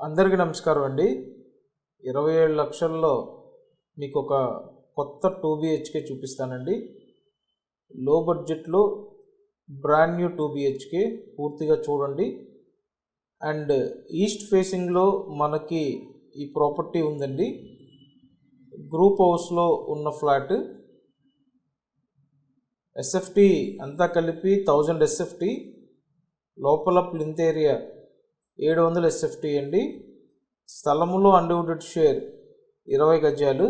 అందరికీ నమస్కారం అండి. 27 లక్షల్లో మీకు ఒక కొత్త 2 BHK చూపిస్తానండి. లో బడ్జెట్లో బ్రాండ్ న్యూ 2 BHK పూర్తిగా చూడండి. అండ్ ఈస్ట్ ఫేసింగ్లో మనకి ఈ ప్రాపర్టీ ఉందండి. గ్రూప్ హౌస్లో ఉన్న ఫ్లాట్. SFT అంతా కలిపి 1000 SFT, లోపల ప్లింత్ ఏరియా 700 SFT అండి. స్థలములో అన్డివైడెడ్ షేర్ 20 గజాలు.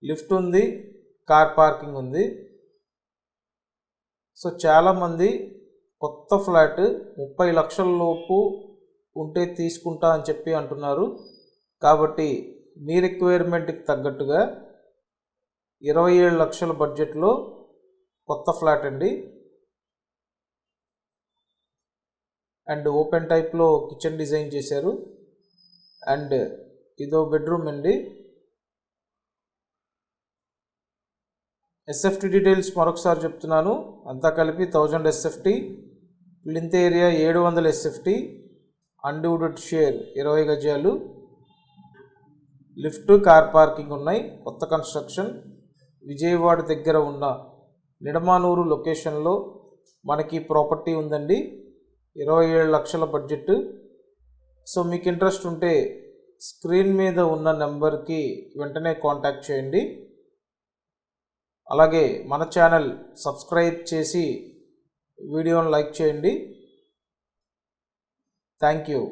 లిఫ్ట్ ఉంది, కార్ పార్కింగ్ ఉంది. సో చాలామంది కొత్త ఫ్లాట్ 30 లక్షల లోపు ఉంటే తీసుకుంటా అని చెప్పి అంటున్నారు. కాబట్టి మీ రిక్వైర్మెంట్కి తగ్గట్టుగా 27 లక్షల బడ్జెట్లో కొత్త ఫ్లాట్ అండి. అండ్ ఓపెన్ టైప్లో కిచెన్ డిజైన్ చేశారు. అండ్ ఇదో బెడ్రూమ్ అండి. SFT డీటెయిల్స్ మరొకసారి చెప్తున్నాను. అంతా కలిపి 1000 SFT, plinth area 700 SFT, undivided share 20 గజాలు, లిఫ్ట్, కార్ పార్కింగ్ ఉన్నాయి. కొత్త కన్స్ట్రక్షన్. విజయవాడ దగ్గర ఉన్న నిడమానూరు లొకేషన్లో మనకి ప్రాపర్టీ ఉందండి. 27 లక్షల బడ్జెట్. సో మీకు ఇంట్రెస్ట్ ఉంటే స్క్రీన్ మీద ఉన్న నెంబర్కి వెంటనే కాంటాక్ట్ చేయండి. అలాగే మన ఛానల్ సబ్స్క్రైబ్ చేసి వీడియోని లైక్ చేయండి. Thank you.